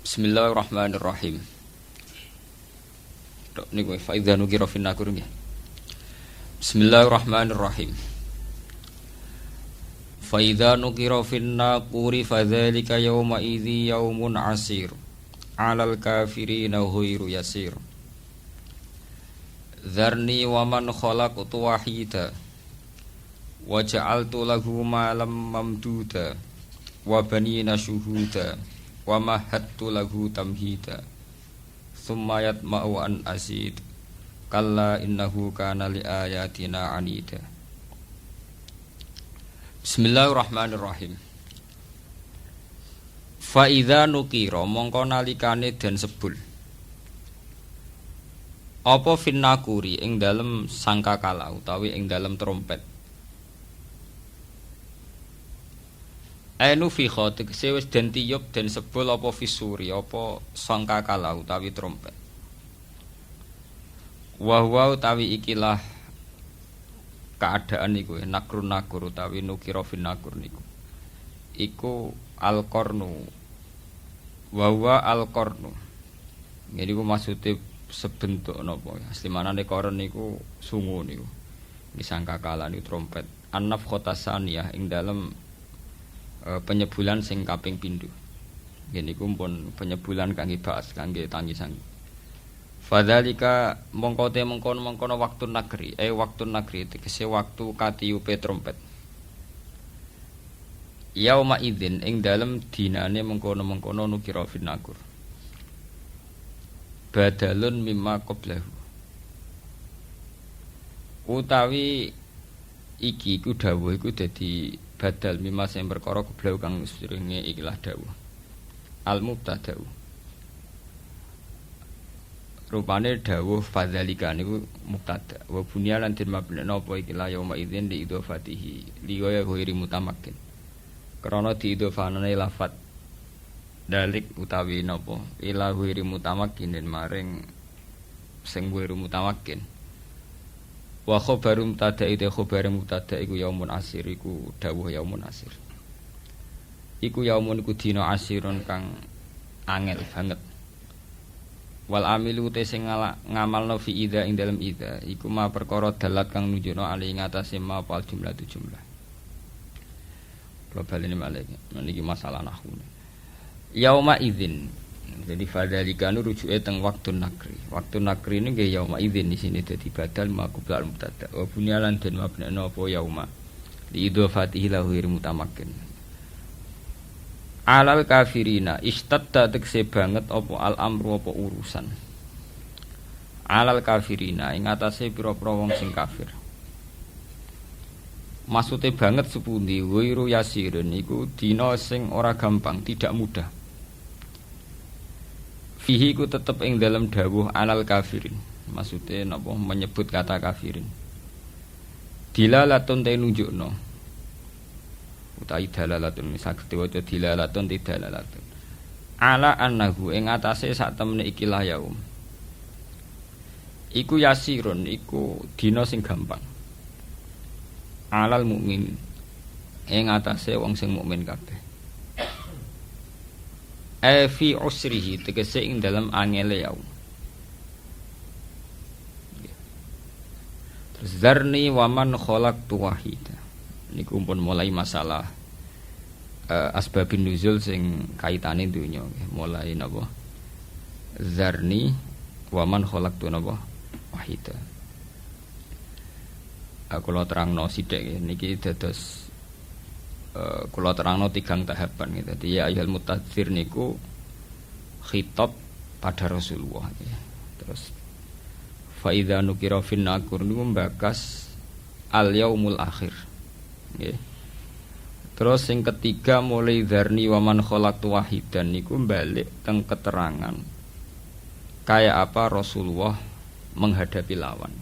Bismillahirrahmanirrahim. Tok niku fa idza nukira fin nakur nggih. Bismillahirrahmanirrahim. Fa idza nukira fin naquri fadzalika yawma idzi yaumun asir. 'Alal kafirina ghairu yasir. Dzarni wa man khalaqtu wahida wa ja'altu lahu malam mamduda wa banina syuhuda wa mahattu lahu tamhida thumma yatma'u an azid kalla innahu kana li ayatina anida. Bismillahirrahmanirrahim. Fa idza nukira mongko nalikane den sebul apa finnakuri ing dalem sangkakala utawi ing dalem trompet. Ainu fi khotik sewis den tiyub den sebul apa fisuri apa sangkakala utawi trompet. Wa utawi ikilah keadaan niku nakrun nakur utawi nukira finnakur niku. Iku al-qarnu. Wa al-qarnu. Niku maksude sebentuk napa ya. Asli manane koron niku sungu niku. Disangkakala niku trompet. An-naf khotasaniyah ing dalem penyebulan sing kaping pindho. Nggih niku pun penyebulan kangge bahas kangge tangisan. Fadzalika mongko mengkono waktu nagri, waktu nagri tegese waktu katiupe trompet. Yauma idzin ing dalem dinane mengkono nukira finnakur. Badalun mimma qablahu. Utawi iki ku dawuh iku dadi badal mimma sing perkara qablahu kang sedurunge ikilah dawuh. Al mubtada'u. Rupane dawuh fadzalika niku mubtada. Wa bunya lan den mabna napa ikilah yauma idzin li idhofatihi. Li ghairi mutamakkin. Krana diidhofanane lafat dalik utawi napa ila ghairi mutamakkinin maring sing ghairi mutamakkin. Wa khabaru mubtada ite khabar mubtada iku yaumun asir iku dawuh yaumun asir. Iku yaumun iku dina asirun kang angel banget. Wal amilu te sing ngamalno fi idza ing dalem idza iku ma perkara dalat kang nunjukno ali ngatasé ma pal jumlah global ini malih niki masalah nahwu. Yauma idzin. Jadi fadzalika nu rujuke teng waktu nakri. Waktu nakri ini nggih yauma idzin di sini dadi badal maqbul mubtada. Wa bunyalan den mabna apa yauma. Li idhofatihi lahu mutamakkin. Alal kafirina istadda tekse banget apa al amru apa urusan. Alal kafirina ing atase pira-pira wong sing kafir. Maksude banget sepundi ghairu yasirin iku dina sing ora gampang, tidak mudah. Fihi ku tetep ing dalam dawuh alal kafirin. Maksude napa menyebut kata kafirin. Dilalatun te nunjukno. Utawi dalalatun saged diwaca dilalatun tidalalatun. Ala annahu ing atase sak temene ikilah yaum. Iku yasirun iku dina sing gampang. Alal mukmin ing atase wong sing mukmin kabeh. Fi usrihi tegese ing dalam angele yaum. Terus zarni wa man khalaqtu wahida. Niku pun mulai masalah asbabun nuzul sing kaitane dunya. Mulai napa? Zarni wa man khalaqtu napa? Wahida. Kula terangno sithik niki dados kula terangno tigang tahapan gitu. Dadi ya ayyuhal mutadzir niku khitab pada Rasulullah ya. Terus fa idza nukira fin nakur niku mbakas al yaumul akhir nggih. Terus sing ketiga mulai dzarni wa man khalaqtu wahidan niku balik teng keterangan kayak apa Rasulullah menghadapi lawan.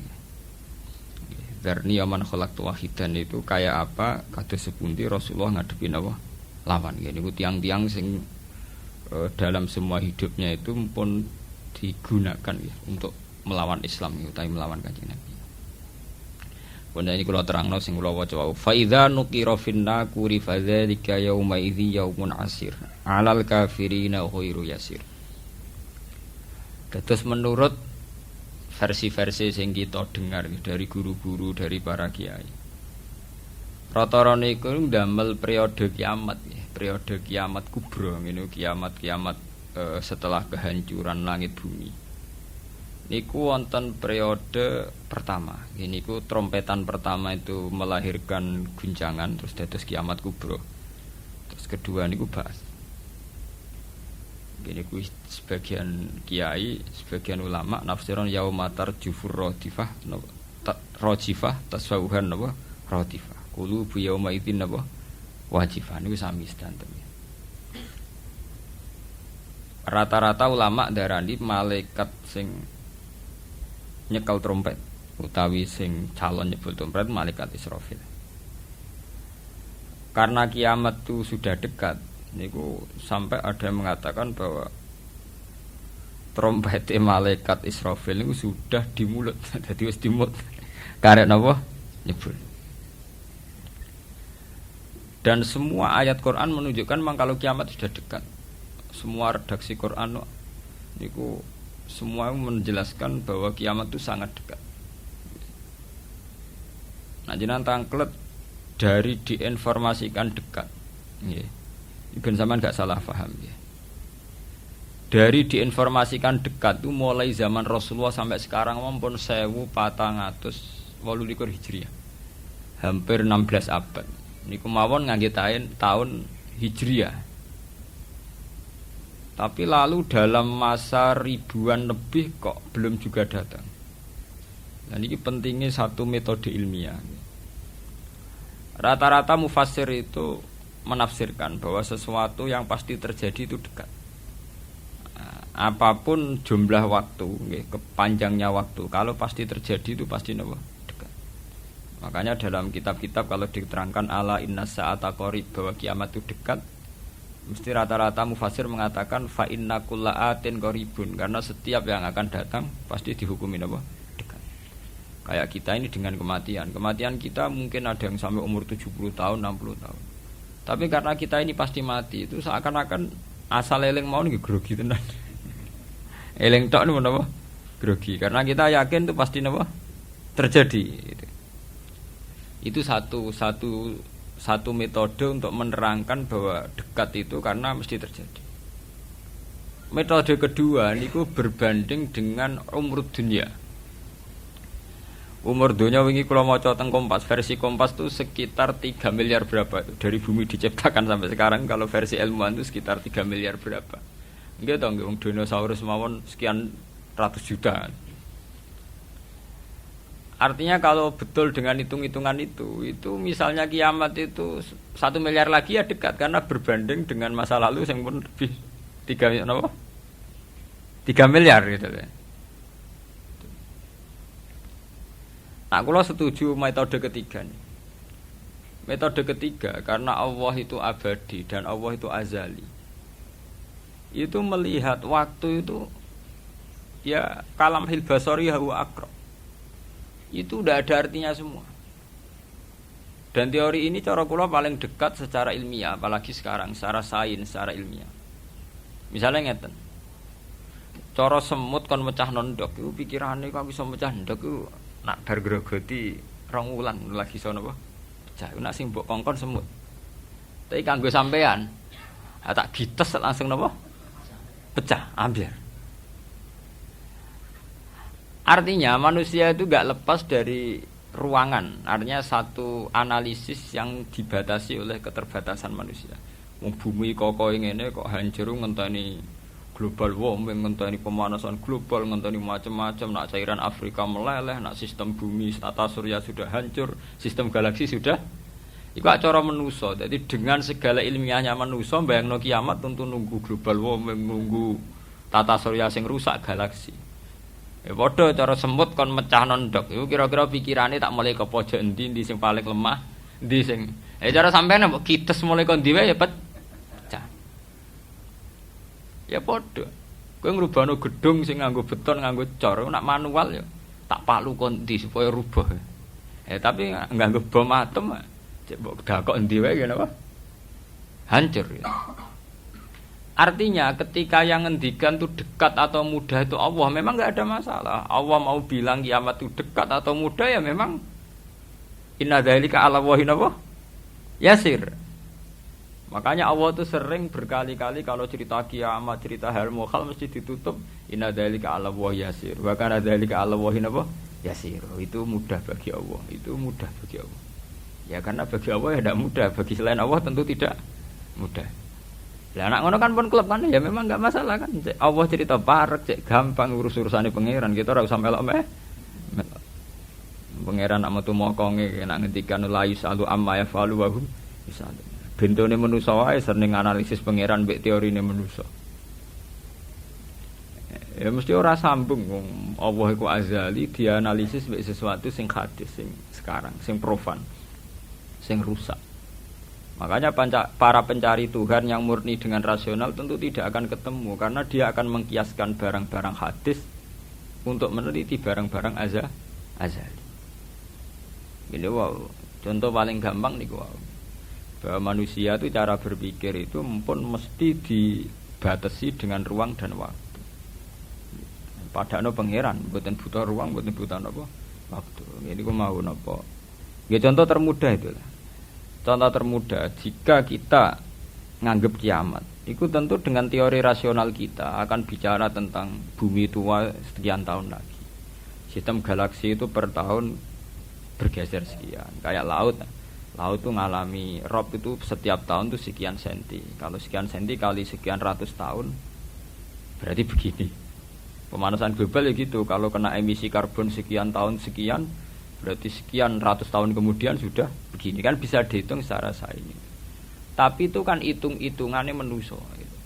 Dzarni aman khalaqtu wahidan itu kayak apa kados sepundi Rasulullah ngadepi napa lawan. Niku tiang-tiang sing dalam semua hidupnya itu pun digunakan ya untuk melawan Islam utawi melawan Kanjeng Nabi. Pun ini kula terangno sing kula waca wau. Fa idza nuqira fin naquri fa dzalika yauma idzi yaumun asir. 'Alal kafirina ghairu yasir. Terus menurut versi-versi yang kita dengar dari guru-guru, dari para kiai, rata-rata niku ndamel periode kiamat, periode kiamat kubra, ini kiamat-kiamat setelah kehancuran langit bumi. Niku wonten periode pertama, niku trompetan pertama itu melahirkan guncangan, terus dados kiamat kubra. Terus kedua niku bahas. Gini kuwi sebagian kiai, sebagian ulama nafsiron yaumatar jufur rodifah, rojifah tasawuhan napa rodifah. Kulu bu yauma idzin napa wajifah niku sami sedanten. Rata-rata ulama darani malaikat sing nyekel trompet utawi sing calon nyebul trompet malaikat Israfil. Karena kiamat itu sudah dekat, niku sampai ada yang mengatakan bahwa trompet malaikat Israfil niku sudah di mulut, dadi wis di mulut. Karek napa? Nyebul. Dan semua ayat Quran menunjukkan memang kalau kiamat sudah dekat. Semua redaksi Quran niku semua menjelaskan bahwa kiamat itu sangat dekat. Nah, jenengan tangklet dari diinformasikan dekat. Nggih. Ibn Zaman gak salah paham ya. Dari diinformasikan dekat itu mulai zaman Rasulullah sampai sekarang maupun 1428 Hijriah. Hampir 16 abad. Niku mawon ngangge tahun Hijriah. Tapi lalu dalam masa ribuan lebih kok belum juga datang. Dan ini pentingnya satu metode ilmiah. Rata-rata mufassir itu menafsirkan bahwa sesuatu yang pasti terjadi itu dekat. Apapun jumlah waktu, kepanjangnya waktu, kalau pasti terjadi itu pasti dekat. Makanya dalam kitab-kitab kalau diterangkan ala inna sa'ata qarib bahwa kiamat itu dekat, mesti rata-rata mufassir mengatakan fa inna kulla atin qaribun, karena setiap yang akan datang pasti dihukumi dekat. Kayak kita ini dengan kematian. Kematian kita mungkin ada yang sampai umur 70 tahun, 60 tahun. Tapi karena kita ini pasti mati, itu seakan-akan asal eling mau nggih grogi tenan. Eling tok niku napa? Grogi. Karena kita yakin itu pasti napa? Terjadi gitu. Itu satu metode untuk menerangkan bahwa dekat itu karena mesti terjadi. Metode kedua niku berbanding dengan umur dunia. Umur dunia wingi kula maca teng Kompas, versi Kompas itu sekitar 3 miliar berapa itu. Dari bumi diciptakan sampai sekarang kalau versi ilmuwan itu sekitar 3 miliar berapa. Nggih to nggih wong dinosaurus mawon sekian ratus juta. Artinya kalau betul dengan hitung-hitungan itu misalnya kiamat itu 1 miliar lagi ya dekat karena berbanding dengan masa lalu yang pun lebih 3 miliar gitu ya. Nah, kula setuju metode ketiga nih. Metode ketiga karena Allah itu abadi dan Allah itu azali. Itu melihat waktu itu ya kalam hil basari huwa aqra. Itu udah ada artinya semua. Dan teori ini cara kula paling dekat secara ilmiah, apalagi sekarang secara sains, secara ilmiah. Misalnya ngeten. Cara semut kon mecah nondok iku pikirane kok bisa mecah ndok iku nak bar grogoti 2 wulan lagi sono apa? Pecah. Nak sing mbok kongkon semut. Tapi kanggo sampean, tak gites langsung napa? Pecah, ambiar. Artinya manusia itu gak lepas dari ruangan. Artinya satu analisis yang dibatasi oleh keterbatasan manusia. Wong bumi kok ngene kok hancur ngenteni global warming, ngenteni pemanasan global, ngenteni macam-macam, nak cairan Afrika meleleh, nak sistem bumi tata surya sudah hancur, sistem galaksi sudah. Iku cara manusa. Jadi dengan segala ilmiahnya manusa bayangno kiamat tentu nunggu global warming, nunggu tata surya sing rusak galaksi. Ya padha cara semut kon mecah nondok. Iku kira-kira pikirane tak mulai ke pojok endi sing paling lemah, endi sing. Cara sampean mbok kites mulai kon diwe ya pecah. Ya padha. Kowe ngrubahno gedung sing nganggo beton, nganggo cor, nak manual ya tak palu kon ndi supaya rubah. Tapi nganggo bom atom cek mbok dakok endi wae ngene apa? Hancur ya. Artinya ketika yang ngendikan itu dekat atau mudah itu Allah, memang enggak ada masalah. Allah mau bilang kiamat itu dekat atau mudah ya memang inna dzalika 'ala Allahi yasir. Makanya Allah itu sering berkali-kali kalau cerita kiamat, cerita hal mukhal mesti ditutup inna dzalika 'ala Allahi yasir. Wa kana dzalika 'ala Allahi yasir. Itu mudah bagi Allah, itu mudah bagi Allah. Ya karena bagi Allah ya tidak mudah, bagi selain Allah tentu tidak mudah. Lah anak ngono kan pun klub kan ya memang enggak masalah kan. Allah cerita parek cek gampang urus-urusane pangeran, kita ora usah melok meh. Pangeran nak metu mokonge nek ngendikan la yusalu amma yafalu wa hum yusalu. Bentone manusa wae sering analisis pangeran mbek teorine manusa. Ya mesti ora sambung wong Allah iku azali dianalisis mbek sesuatu sing hadis sing sekarang, sing profan, sing rusak. Makanya para pencari Tuhan yang murni dengan rasional tentu tidak akan ketemu karena dia akan mengkiaskan barang-barang hadis untuk meneliti barang-barang azali. Ini wow, contoh paling gampang nih wow. Bahwa manusia itu cara berpikir itu pun mesti dibatasi dengan ruang dan waktu. Padahal pangeran, bukan butuh ruang, bukan butuh apa waktu. Ini aku mau apa? Ya contoh termudah itulah. Contoh termudah, jika kita nganggep kiamat, itu tentu dengan teori rasional kita akan bicara tentang bumi tua sekian tahun lagi. Sistem galaksi itu per tahun bergeser sekian. Kayak laut itu ngalami rob itu setiap tahun itu sekian senti. Kalau sekian senti kali sekian ratus tahun, berarti begini. Pemanasan global ya gitu. Kalau kena emisi karbon sekian tahun sekian, berarti sekian ratus tahun kemudian sudah begini kan bisa dihitung secara sains. Tapi itu kan hitung-hitungannya manusia gitu.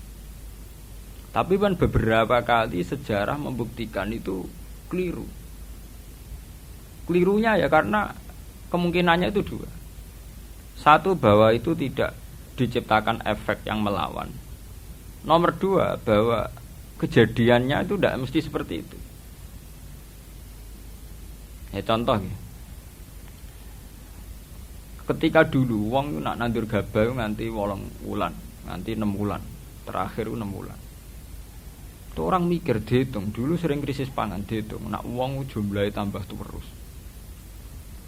Tapi kan beberapa kali sejarah membuktikan itu keliru. Kelirunya ya karena kemungkinannya itu dua. Satu, bahwa itu tidak diciptakan efek yang melawan. Nomor dua, bahwa kejadiannya itu tidak mesti seperti itu. Ya contoh gitu. Ketika dulu wong nak nandur gabah nganti 8 wulan, nganti 6 wulan, terakhir 6 wulan. Itu orang mikir dihitung, dulu sering krisis pangan dihitung, nak wong jumlahnya tambah terus.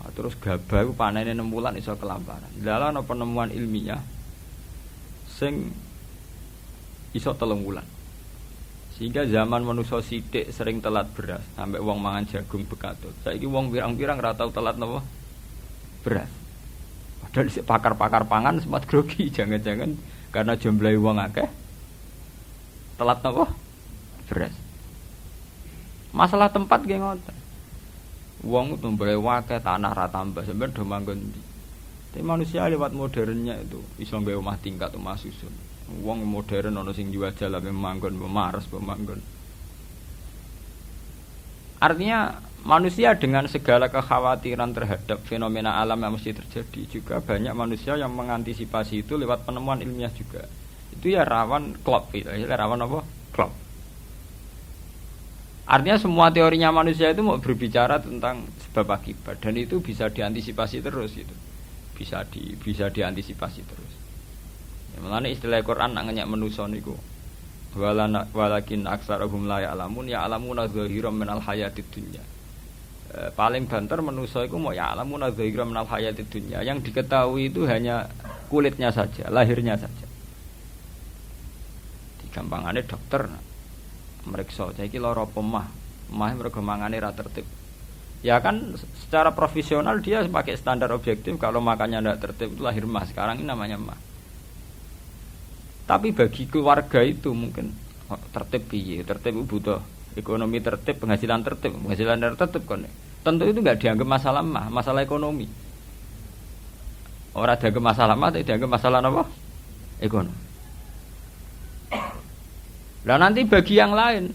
Nah, terus gabah panennya 6 wulan iso kelaparan. Dalam ana penemuan ilmiah sing iso 3 wulan. Sehingga zaman manusia sithik sering telat beras, sampai wong mangan jagung bekatut. Saiki wong pirang-pirang ora tau telat napa? Beras. Padahal pakar-pakar pangan sempat grogi, jangan-jangan karena jumlah wong akeh telat napa? Beras. Masalah tempat nggih ngoten. Wong tumbahe akeh tanah ra tambah sampeyan do manggon ndi. Tapi manusia lewat modernnya itu iso nggawe omah tingkat, omah susun. Wong modern ana sing jual jalan manggon memares pemanggon. Artinya manusia dengan segala kekhawatiran terhadap fenomena alam yang mesti terjadi, juga banyak manusia yang mengantisipasi itu lewat penemuan ilmiah juga. Itu ya rawan klop gitu, rawan apa? Klop. Artinya semua teorinya manusia itu mau berbicara tentang sebab akibat dan itu bisa diantisipasi terus gitu. Bisa diantisipasi terus. Ya, mulane istilah Quran nak ngenyak manusa niku walakin aksarahum la ya'lamun ya'lamuna zahiran minal hayatid dunya. Paling banter manusa iku mau ya'lamuna zahiran minal hayatid dunya. Yang diketahui itu hanya kulitnya saja, lahirnya saja. Digampangane dokter meriksa saiki lara apa mah mergo mangane ra tertib. Ya kan secara profesional dia pakai standar objektif kalau makannya tidak tertib itu lahir mah. Sekarang ini namanya mah. Tapi bagi keluarga itu mungkin tertib piye? Tertib butuh ekonomi tertib, penghasilan tertib kan. Tentu itu enggak dianggap masalah mah, masalah ekonomi. Ora dianggap masalah mah, tapi dianggap masalah apa? Ekonomi. Lah nanti bagi yang lain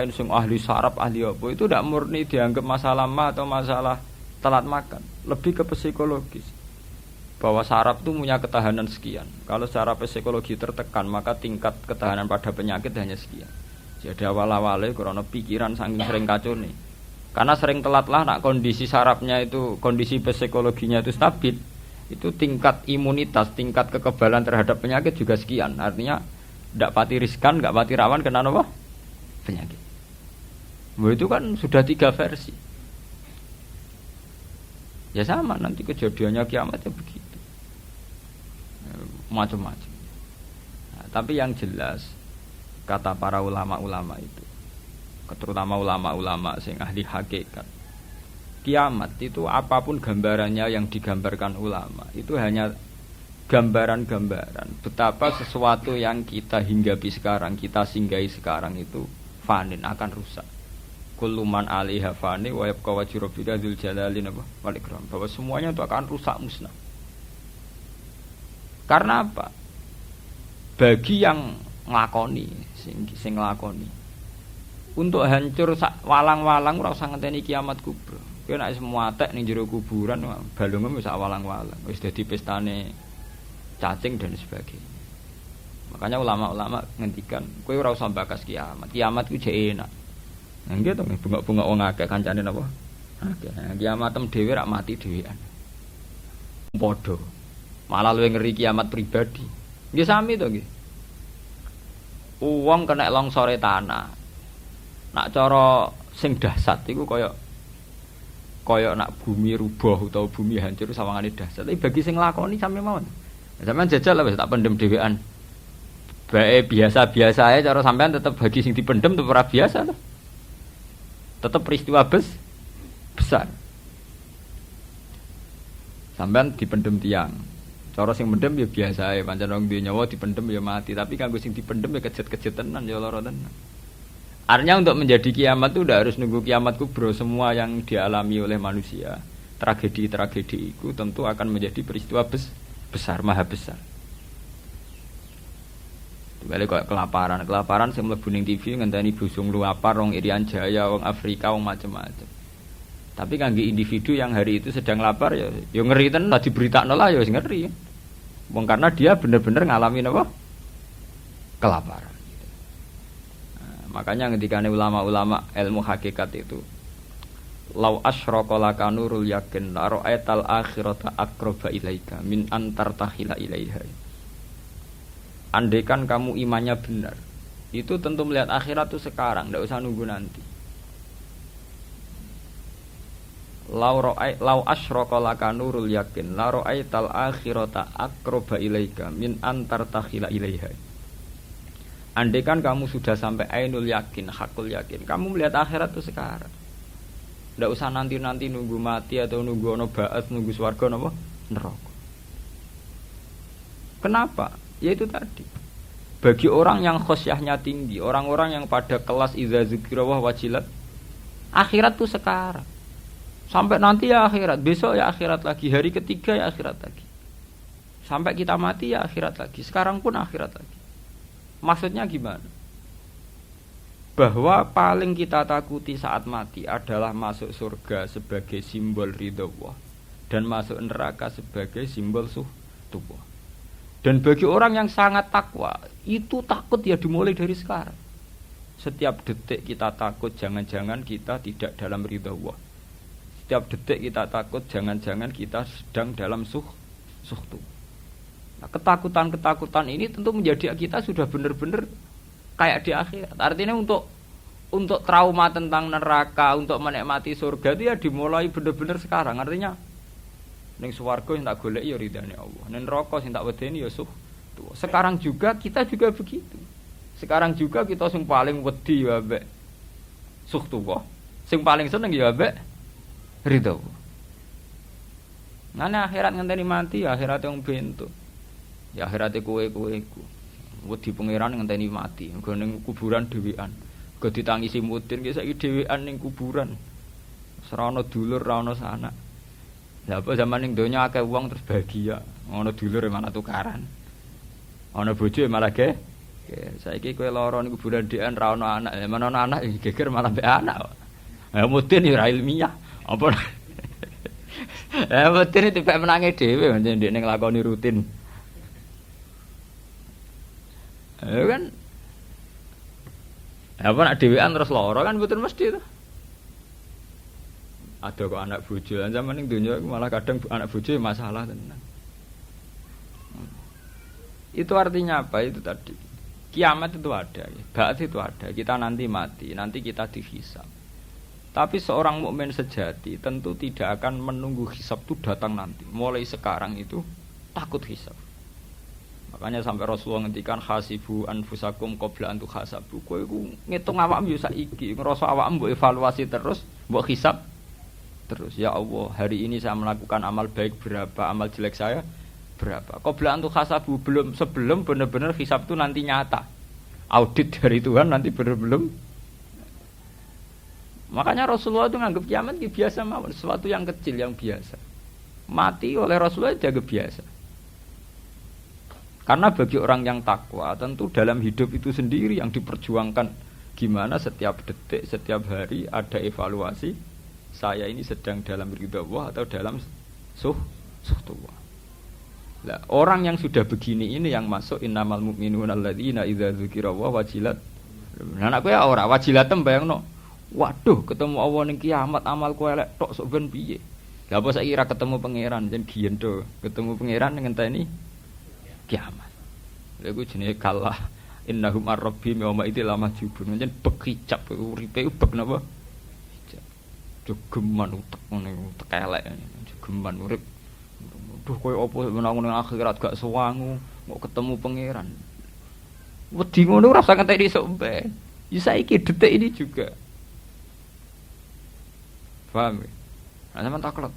sing ahli saraf, ahli apa itu tidak murni dianggap masalah mah atau masalah telat makan, lebih ke psikologis. Bahwa saraf itu punya ketahanan sekian. Kalau secara psikologi tertekan, maka tingkat ketahanan pada penyakit hanya sekian. Jadi awal-awalnya karena pikiran saking sering kacau nih. Karena sering telatlah nak kondisi sarafnya itu, kondisi psikologinya itu stabil, itu tingkat imunitas, tingkat kekebalan terhadap penyakit juga sekian. Artinya tidak pati riskan, nggak pati rawan kena apa? Penyakit. Itu kan sudah 3 versi. Ya sama nanti kejadiannya kiamatnya begitu. Macam-macam. Nah, tapi yang jelas kata para ulama-ulama itu, terutama ulama-ulama sing ahli hakikat, kiamat itu apapun gambarannya yang digambarkan ulama itu hanya gambaran-gambaran betapa sesuatu yang kita hinggapi sekarang, kita singgahi sekarang itu fanin, akan rusak. Kullu man 'alaiha fani wa yabqa wajhu rabbika dzul jalali wal ikram, bahwa semuanya itu akan rusak musnah. Karena apa? Bagi yang nglakoni, sing nglakoni untuk hancur walang-walang ora usah ngenteni kiamat kubra. Kowe nek semua tek ning jero kuburan balungem wis walang-walang, wis dadi pestane cacing dan sebagainya. Makanya ulama-ulama ngendikan kowe ora usah bakas kiamat. Kiamat ku jek enak. Nggih to bunga-bunga wong akeh kancane napa? Akeh. Kiamatem dhewe rak mati dhewean. Padha. Malah luwih ngeri kiamat pribadi. Nggih sami to nggih. Wong kena longsore tanah. Nak cara sing dahsyat iku kaya nak bumi rubuh utawa bumi hancur sawangane dahsyat. Tapi bagi sing nglakoni sampe mawon. Sampeyan jajal lah wis tak pendem dhewean. Bae biasa-biasa ae cara sampean tetep bagi sing dipendem tetep ora biasa lho. Tetep peristiwa besar. Sampean dipendem tiang. Cara sing mendem ya biasa ae, pancen wong duwe nyawa dipendem ya mati, tapi kanggo sing dipendem ya kejet-kejet tenan ya lara tenan. Artinya untuk menjadi kiamat itu udah harus nunggu kiamat kubro. Semua yang dialami oleh manusia, tragedi-tragedi itu tentu akan menjadi peristiwa besar, maha besar. Balik kok kelaparan sing mlebu ning TV ngenteni busung luapar wong Irian Jaya, wong Afrika, wong macam-macam. Tapi kangge individu yang hari itu sedang lapar ya ngeri tenan, tadi beritakno lah ya wis ngeri. Wong karena dia bener-bener ngalami apa? Kelaparan. Nah, makanya ketika ulama-ulama ilmu hakikat itu lau asyraqa laka nurul yakin la ra'aital akhirata aqraba ilaika min antar tahila ilaiha. Andaikan kamu imannya benar, itu tentu melihat akhirat itu sekarang, tidak usah nunggu nanti. Lau asyraqa laka nurul yakin la ra'aital akhirata aqraba ilaika min antar tahila ilaiha. Andaikan kamu sudah sampai ainul yakin, hakul yakin, kamu melihat akhirat itu sekarang. Tidak usah nanti-nanti nunggu mati atau nunggu ono ba'ats, nunggu swarga napa neraka. Kenapa? Ya itu tadi. Bagi orang yang khosyahnya tinggi, orang-orang yang pada kelas idza dzikra wa wajilat, akhirat itu sekarang. Sampai nanti ya akhirat, besok ya akhirat lagi, hari ketiga ya akhirat lagi. Sampai kita mati ya akhirat lagi, sekarang pun akhirat lagi. Maksudnya gimana? Bahwa paling kita takuti saat mati adalah masuk surga sebagai simbol ridha Allah dan masuk neraka sebagai simbol suhtuwah. Dan bagi orang yang sangat takwa, itu takut ya dimulai dari sekarang. Setiap detik kita takut jangan-jangan kita tidak dalam ridha Allah. Setiap detik kita takut jangan-jangan kita sedang dalam suhtu. Nah, ketakutan-ketakutan ini tentu menjadi kita sudah benar-benar kayak di akhirat. Artinya untuk trauma tentang neraka, untuk menikmati surga itu ya dimulai benar-benar sekarang. Artinya ning swarga sing tak golek ya ridane Allah. Ning neraka sing tak wedeni ya suhtu. Sekarang juga kita juga begitu. Sekarang juga kita sing paling wedi ya mbek suhtu. Sing paling seneng ya mbek ridha. Nane akhirat ngenteni mati, akhirat yang bentuk. Ya akhirate kowe iku. Wedi pangeran ngenteni mati, nggo ning kuburan dhewean. Nggo ditangisi mudin ki saiki dhewean ning kuburan. Ora ana dulur, ora ana sanak. Lah apa zaman ning donya akeh wong terus bahagia. Ana dulur malah tukaran. Ana bojo malah ge. Saiki kowe lara ning kuburan dhewean ra ana anak. Mana ana anak geger malah mbek anak. Ya mudin ya ilmiah. Apa? Mudin itu pek menange dhewe pancen ndek ning nglakoni rutin. Kan apa nak dhewean terus lara kan mboten mesti to. Ada kok anak bojo, zaman ning donya malah kadang anak bojo masalah tenan. Itu artinya apa? Itu tadi. Kiamat itu ada, ba'ats itu ada. Kita nanti mati, nanti kita dihisab. Tapi seorang mukmin sejati tentu tidak akan menunggu hisab itu datang nanti. Mulai sekarang itu takut hisab. Makanya sampai Rasulullah ngendikan hasibu anfusakum qabla an tuhasabu. Kowe iku ngitung awakmu yo saiki, ngrasa awakmu mbok evaluasi terus, mbok hisab terus. Ya Allah, hari ini saya melakukan amal baik berapa, amal jelek saya berapa. Qabla an tuhasabu, sebelum benar-benar hisab itu nanti nyata. Audit dari Tuhan nanti belum. Makanya Rasulullah itu nganggap kiamat biasa mawon, sesuatu yang kecil yang biasa. Mati oleh Rasulullah dianggap biasa. Karena bagi orang yang takwa, tentu dalam hidup itu sendiri yang diperjuangkan. Gimana setiap detik, setiap hari ada evaluasi. Saya ini sedang dalam ridha Allah atau dalam suhtullah. Nah, orang yang sudah begini ini yang masuk innamal mu'minuna alladzina idza dzukirallahu wajilat. Nah, aku ya ora wajilatem bayangno. Waduh, ketemu Allah ning kiamat amalku elek tok sok ben piye. Lah apa saiki ra ketemu pangeran jen giyen to. Ketemu pangeran ngenteni kiamat. Lha iku jenenge kalah innahum ar-rabbihim yawma idzil lamajubun. Jen bekicap uripe bek napa? Jogeman utek ngene utek elek. Jogeman urip. Duh koyo apa menang ning akhirat gak sewangu, mau ketemu pangeran. Wedi ngono ora usah ngenteni sok ben. Ya saiki detik ini juga. Paham? Nah, sampean taklek.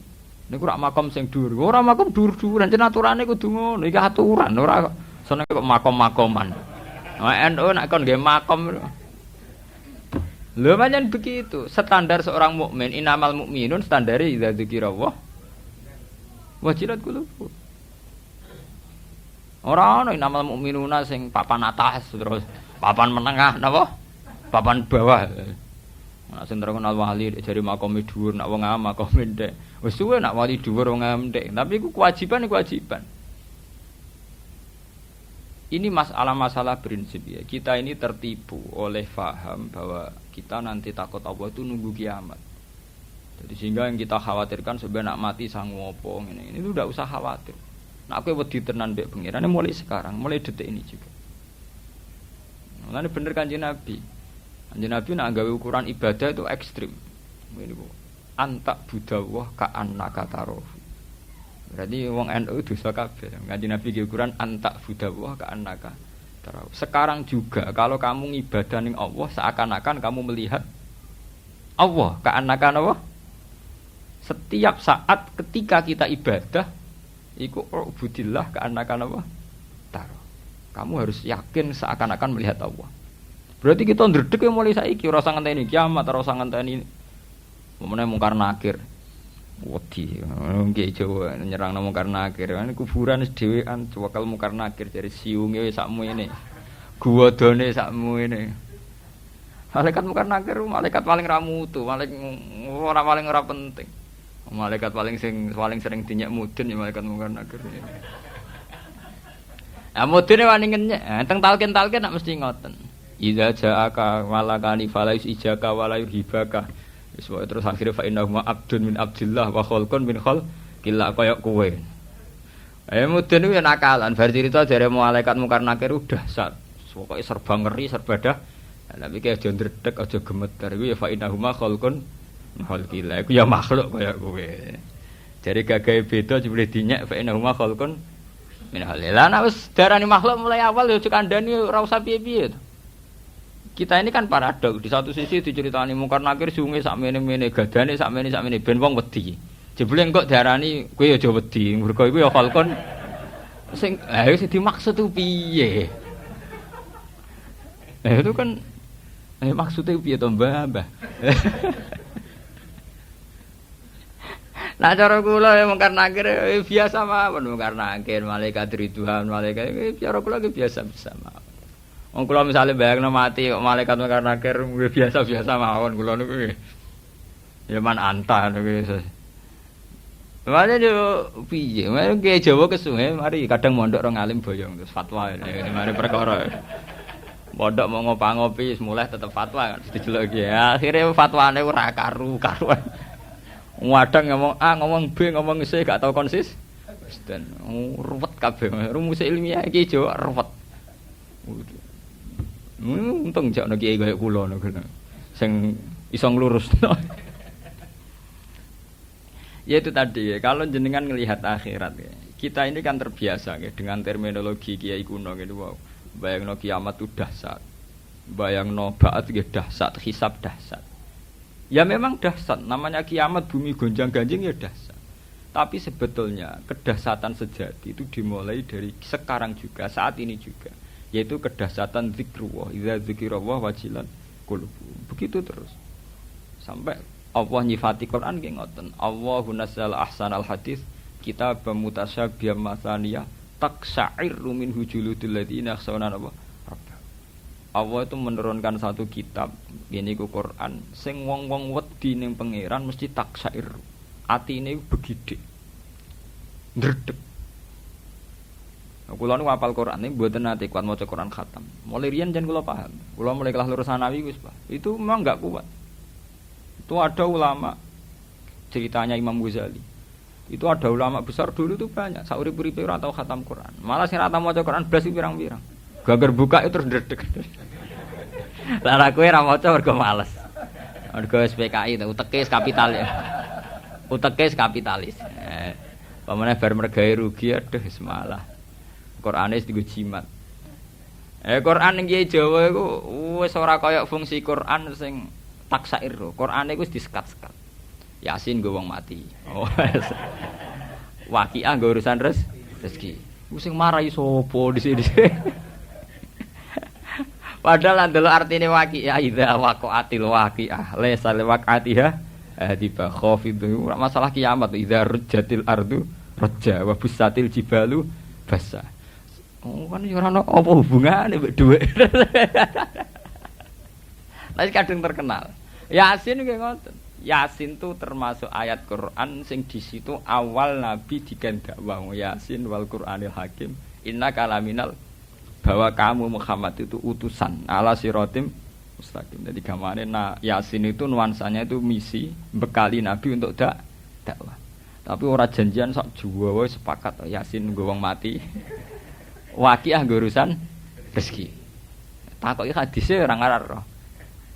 Niku rak makom sing dhuwur. Ora makom dhuwur-dhuwuran, jen aturane kudu ngono. Iki aturan ora seneng kok makom-makoman. NU nek kon nggih makom. Lho pancen begitu. Standar seorang mukmin, innamal mukminun standare idza dzikirallah wajilat qulubuhum. Ora ana innamal mukminuna sing papan atas terus papan menengah napa? Papan bawah. Nek sing terkenal wali jari makome dhuwur, nek wong am makome ndek. Wis suwe nek wali dhuwur wong am ndek, tapi iku kewajiban. Ini masalah prinsip ya. Kita ini tertipu oleh faham bahwa kita nanti takut Allah itu nunggu kiamat. Jadi sehingga yang kita khawatirkan sebenarnya nak mati sangu apa ngene. Ini udah usah khawatir. Nek kowe wedi tenan mbek pangeran mulai sekarang, mulai detik ini juga. Nah, ini bener Kanjeng Nabi. Kanjeng Nabi nak gawe ukuran ibadah itu ekstrim. Ini kok antak budawah ka annaka tarahu. Berarti wong NU dosa kabeh. Kanjeng Nabi gawe ukuran antak budawah ka annaka tarahu. Sekarang juga kalau kamu ngibadah ning Allah seakan-akan kamu melihat Allah ka annaka apa? Setiap saat ketika kita ibadah iku ubudillah ka annaka apa? Tarahu. Kamu harus yakin seakan-akan melihat Allah. Berarti kita ndredeg mulai saiki ora usah ngenteni kiamat, ora usah ngenteni momene mungkar nakir. Wedi, nggih Jawa nyerang mungkar nakir. Kan kuburan wis dhewean wakal mungkar nakir dari siunge sakmu ini. Guwadane sakmu ini. Malaikat mungkar nakir malaikat paling ra mutu, paling ora penting. Malaikat paling sering dinyak mudun ya malaikat mungkar nakir. Ah mudune wani ngenyek, teng talken-talken nak mesti ngoten. Idza ja'aka malakani falais ijaka walayur hibaka. Wis terus akhire fa innahu abdun min abdillah wa khalqun min khalqillah kaya kowe. Mudun kuwi nakalan, bar cerita jare malaikat mungkar nakir udah sat. Pokoke serba ngeri, serba dah. Lah iki aja ndredeg, aja gemeter. Iku ya fa innahu khalqun min khalqillah. Iku ya makhluk kaya kowe. Jare gagahe beda jebule dinyak fa innahu khalqun min khalqillah. Lah wis darani makhluk mulai awal ya aja kandhani ora usah piye-piye. Kita ini kan paradok. Di satu sisi diceritani mungkar nakir sungai sakmene-mene, gadane sakmene-sakmene ben wong wedi. Jebule engko diarani kowe aja wedi, mergo iku ya khalqun sing sing dimaksud ku piye? Itu kan maksudnya piye to, Mbah? Nah cara kula ya mungkar nakir biasa mawon, mungkar nakir malaikat ridwan, malaikat cara kula biasa-biasa mawon. Wong kula misale bayangno mati kok malaikat mungkar nakir biasa-biasa mawon kula niku. Ya man anta niku. Mane yo piye? Mane ge Jawa kesuwe mari kadang mondok ora ngalim boyong terus fatwa mari perkara. Mondok mau ngopi-ngopi mulai tetep fatwa kan dijelok iki. Akhire fatwane ora karu-karuan. Wadang ngomong A, ngomong B, ngomong C gak tau konsis. Dan ruwet kabeh. Rumus ilmiah iki jo ruwet. Untung jak nek kiai kaya kula nek sing iso nglurusno. Ya itu tadi, kalau jenengan melihat akhirat ya. Kita ini kan terbiasa ya, dengan terminologi kiai kuno gitu. Wow. Bayangno kiamat itu dahsyat. Bayangno ba'at itu dahsyat, hisab dahsyat. Ya memang dahsyat, namanya kiamat bumi gonjang-ganjing ya dahsyat. Tapi sebetulnya kedahsyatan sejati itu dimulai dari sekarang juga, saat ini juga. Yaitu kedahsyatan zikrullah, idza zikrullah wajilan qulubuhum. Begitu terus. Sampai Allah nyifati Quran nggih ngoten. Allahu nazzala ahsanal hadis kitabam mutasyabihan matsaniyah taqsa'irru minhu juludul ladzina yakhshawna Allah. Allah itu menurunkan satu kitab ini ku Quran sing wong-wong wedi ning pangeran mesti taksair. Atine begidik. Ndredeg. Kula nu hafal Quran iki mboten nate kuat maca Quran khatam. Mulai riyen jan kula paham. Kula mulai kelas lurus sanawi wis, Pak. Itu memang enggak kuat. Itu ada ulama ceritanya Imam Ghazali. Itu ada ulama besar dulu itu banyak. Saurip-uripe ora tau khatam Quran. Malah sing ora tau maca Quran blas pirang-pirang. Gagar buka itu terus ndredeg. Lah kowe ora maca mergo males. Mergo SPKI itu utekis kapital ya. Utekis kapitalis. Pamane bar mergawe rugi aduh wis malah. Qur'ane wis dienggo jimat. Quran ning Kiai Jawa iku wis ora kaya fungsi Quran sing taksair. Qur'ane iku wis disekat-sekat. Yasin nggo wong mati. Oh. Waqiah nggo urusan rezeki. Ku sing marahi sapa dhisik. Padahal ndelok artine waqiah idza waqa'atil waqiah laisa liwaqatiha tiba khafidu ora masalah kiamat idza rujjatil ardu rajja wa busatil jibalu basa. Oh kan yo ora ono apa hubungane mbek dhuwit. Lah kadung terkenal. Yasin nggih ngoten. Yasin itu termasuk ayat Quran sing di situ awal Nabi digandakwah Yasin wal Qur'anil Hakim innaka laminal bahwa kamu Muhammad itu utusan ala siratim mustaqim. Jadi gamane Yasin itu nuansanya itu misi bekali Nabi untuk dakwah. Tapi ora janjian sak juwa sepakat Yasin nggo wong mati. Waqiah nggo urusan rezeki. Takoki hadise ora ngarah.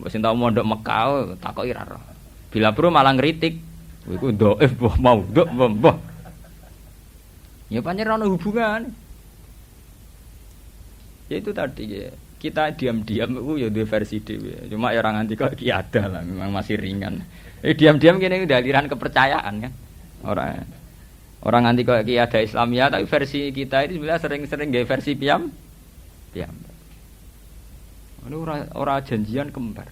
Mbok sing tau mondok Mekah takoki ora roh. Bila perlu malah ngritik. Iku dhaif mau nduk mbah. Ya pancen ora ono hubungan. Ya itu tadi ya. Kita diam-diam itu ya di versi dhewe. Cuma ya orang nganti kok iki ada lah memang masih ringan. Diam-diam kene udah aliran kepercayaan kan. Orang nganti kok iki ada Islamia tapi versi kita ini sebenarnya sering-sering gawe versi piam. Anu ora janjian kembar.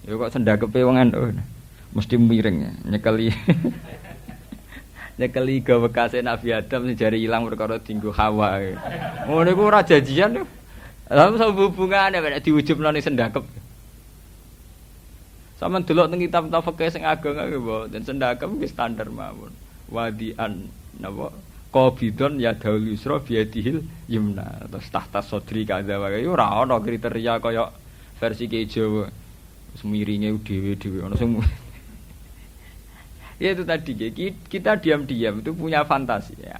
Ya kok sendakepe wong NU. Mesti miring ya, nyekeli. Nyekeli gawe bekase Nabi Adam sing jare ilang perkara dienggo Hawa. Ngono iku ora janjian lho. Lah apa hubungane nek diwujubno ning sendakep. Sampeyan delok teng kitab-kitab fikih sing ageng kuwi mboten sendakep wis standar mawon. Wadian napa qabidon ya daul yusra biadihil yumna terus tahta sodri kadha wae ora ana kriteria kaya versi Kiai Jawa semiringe dhewe-dhewe ana sing ya itu tadi kita diam-diam itu punya fantasi ya.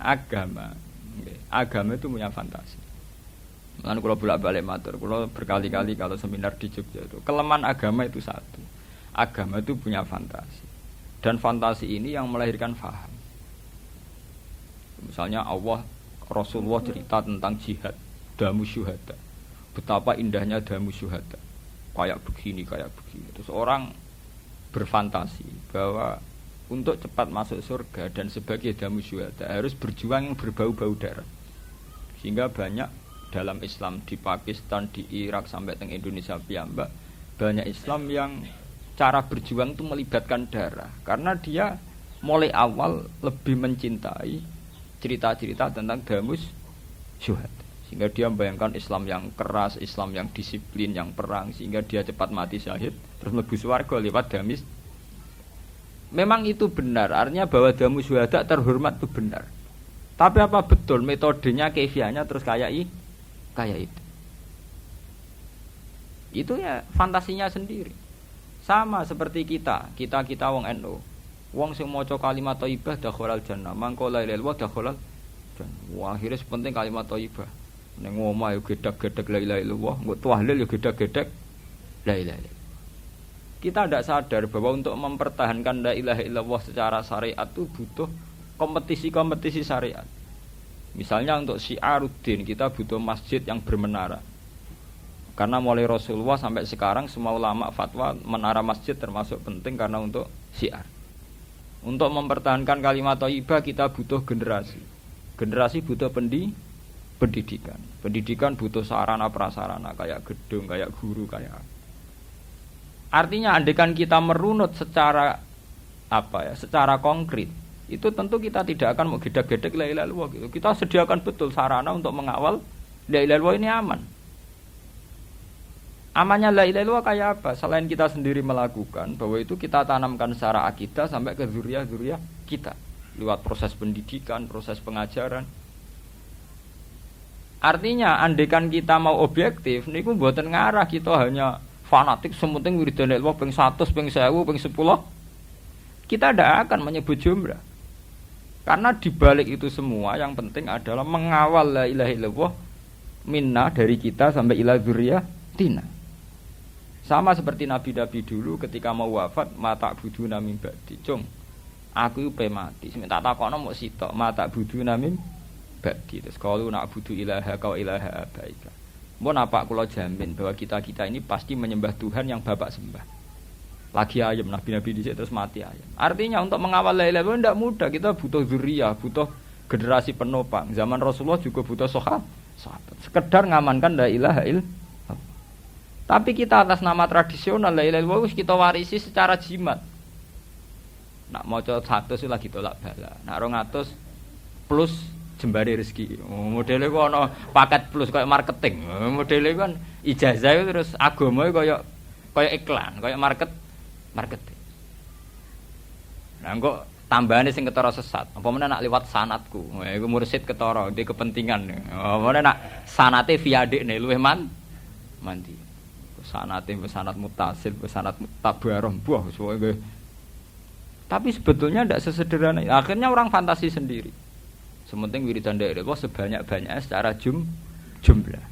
Agama itu punya fantasi. Lan kula bolak-balik matur, kula berkali-kali kalau seminar di Jogja itu kelemahan agama itu satu. Agama itu punya fantasi. Dan fantasi ini yang melahirkan faham. Misalnya Allah Rasulullah cerita tentang jihad, damu syuhada. Betapa indahnya damu syuhada. Kayak begini. Terus orang berfantasi bahwa untuk cepat masuk surga dan sebagai damu syuhada harus berjuang yang berbau-bau darah. Sehingga banyak dalam Islam di Pakistan, di Irak sampai ke Indonesia piyambak banyak Islam yang cara berjuang itu melibatkan darah karena dia mulai awal lebih mencintai cerita-cerita tentang damus syuhad sehingga dia membayangkan Islam yang keras, Islam yang disiplin, yang perang sehingga dia cepat mati syahid terus mlebu swarga lewat damis. Memang itu benar, artinya bahwa damus syuhada terhormat itu benar. Tapi apa betul metodenya, kaifiahnya terus kayak itu? Itu ya fantasinya sendiri. Sama seperti kita wong NU. Wong sing maca kalimat thayyibah dakhalal jannah, mangko la ilaha illallah dakhalal jannah. Wah, akhire penting kalimat thayyibah. Ning omah yo gedhek-gedhek la ilaha illallah, engko tahlil yo gedhek-gedhek la ilaha illallah. Kita tidak sadar bahwa untuk mempertahankan la ilaha illallah secara syariat itu butuh kompetisi-kompetisi syariat. Misalnya untuk syiaruddin kita butuh masjid yang bermenara. Karena mulai Rasulullah sampai sekarang semua ulama fatwa menara masjid termasuk penting karena untuk syiar. Untuk mempertahankan kalimat thayyibah kita butuh generasi. Generasi butuh pendidikan. Pendidikan butuh sarana prasarana kayak gedung, kayak guru, kayak. Artinya andaikan kita merunut secara secara konkret, itu tentu kita tidak akan menggedek-gedek la ilaha illallah gitu. Kita sediakan betul sarana untuk mengawal la ilaha illallah ini aman. Amannya la ilaha illallah kayak apa? Selain kita sendiri melakukan, bahwa itu kita tanamkan secara akidah sampai ke zuriat-zuriat kita lewat proses pendidikan, proses pengajaran. Artinya andaikan kita mau objektif, niku mboten ngarah kita hanya fanatik sementing wiridan la ilaha ping 100, ping 1000, ping 10. Kita tidak akan menyebut jumlah. Karena dibalik itu semua yang penting adalah mengawal la ilaha illallah minna dari kita sampai ila dzurriyyatina. Sama seperti nabi-nabi dulu ketika mau wafat mata buduna mim ba'di. Cung, aku pe mati. Seminta takono mok sitok mata buduna mim ba'di. Terus kalau nak budu ilaha kau ilaha abaika. Mun apa kula jamin bahwa kita-kita ini pasti menyembah Tuhan yang Bapak sembah. Lagi ayam nabi-nabi dhisik terus mati ayam. Artinya untuk mengawal la ilaha illallah tidak mudah. Kita butuh zuriyah, butuh generasi penopang. Zaman Rasulullah juga butuh sahabat. Sekedar ngamankan la ilaha illallah. Tapi kita atas nama tradisional la ilaha illallah kita warisi secara jimat. Nak maca 100 lagi tolak bala. Nak 200 plus jembare rezeki. Modele ku ana paket plus kayak marketing. Modele kan ijazah itu terus agama kayak iklan, kayak marketing. Nah kok tambahane sing ketara sesat. Apa meneh nak liwat sanatku. Iku mursid ketara di kepentingan. Apa meneh nak sanate via dekne luwih mandi. Sanate sanat mutasil, sanat tabarrah buah semuanya. Tapi sebetulnya tidak sesederhana. Akhirnya orang fantasi sendiri. Sementing wiridan la ilaha illallah sebanyak-banyaknya secara jumlah.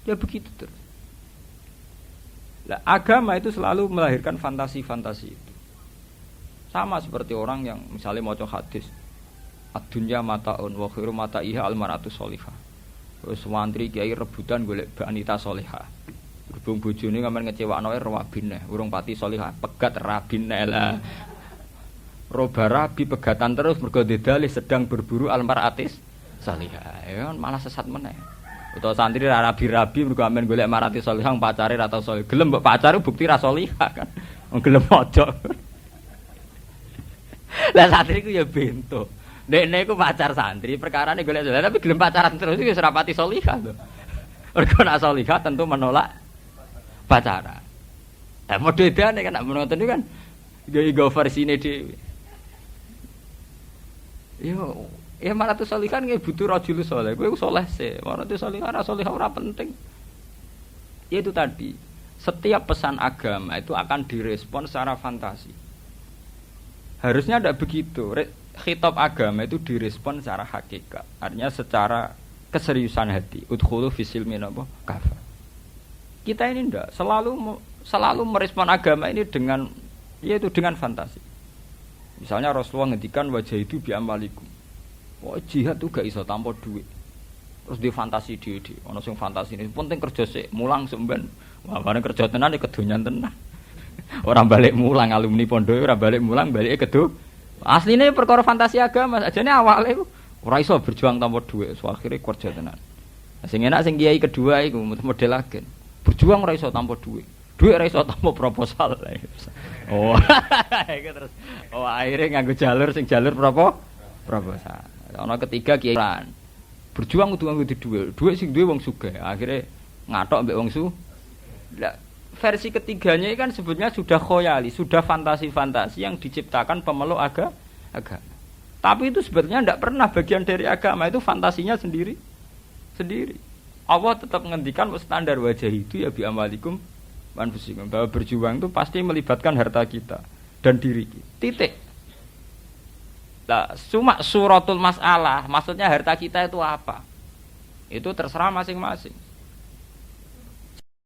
Ya begitu terus. Lah, agama itu selalu melahirkan fantasi-fantasi itu. Sama seperti orang yang misalnya maca hadis. Ad-dunya mata'un wa khairu mata'iha al-mar'atu sholihah. Terus wantri kiai rebutan golek wanita sholihah. Berhubung bojone ngamen ngecewakno rawabine, urung pati sholihah, pegat rabine lah. Roba rabi pegatan terus mergo dalih sedang berburu al-mar'atis sholihah. Ya malah sesat meneh. Utawa santri rabi-rabi mergo amen golek marati sholihah pacare ra tau sholih. Gelem mbok pacare bukti ra sholihah kan. Wong gelem aja. Lah santri ku ya bento. Dekne iku pacar santri, perkarane golek sholihah tapi gelem pacaran terus iki wis ra pati sholihah lho. Mergo nek sholihah tentu menolak pacaran. Modedane kan nek ngoten niku kan go versine dhewe. Ya maratu sholihah nggih butuh rajul saleh. Kowe saleh sih. Maratu sholihah ra sholihah ora penting. Ya itu tadi. Setiap pesan agama itu akan direspon secara fantasi. Harusnya tidak begitu. Khitab agama itu direspon secara hakikat. Artinya secara keseriusan hati. Udkhulu fisil minapa kafa. Kita ini tidak selalu merespon agama ini dengan fantasi. Misalnya Rasulullah ngendikan wajah itu bi amalikum. Wah jihad tuh gak iso tanpa duit. Terus di fantasi dhewe. Ono sing fantasi ini penting kerja sik, mulang semben. Wah bareng kerja tenan iki kedonyan tenan. Orang balik mulang alumni pondok ora balik mulang balike kedo. Asline perkara fantasi agama, ajane awale ora iso berjuang tanpa duit. So akhire kerja tenan. Sing enak sing kiai kedua iku model agen. Berjuang ora iso tanpa duit. Duit ora iso tanpa proposal. Oh. Iku terus akhirnya nganggo jalur proposal. Ana ketiga kiai berjuang kudu nganggo duit. Duit sing duwe wong sugih. Akhirnya ngatok mbek wong Lah versi ketiganya kan sebetulnya sudah khoyali, sudah fantasi-fantasi yang diciptakan pemeluk agama. Tapi itu sebetulnya tidak pernah bagian dari agama, itu fantasinya sendiri. Allah tetap menghentikan standar wajah itu ya bi amalikum anfusikum, bahwa berjuang itu pasti melibatkan harta kita. dan diri kita. Titik. Nah, cuma suratul masalah, maksudnya harta kita itu apa? Itu terserah masing-masing.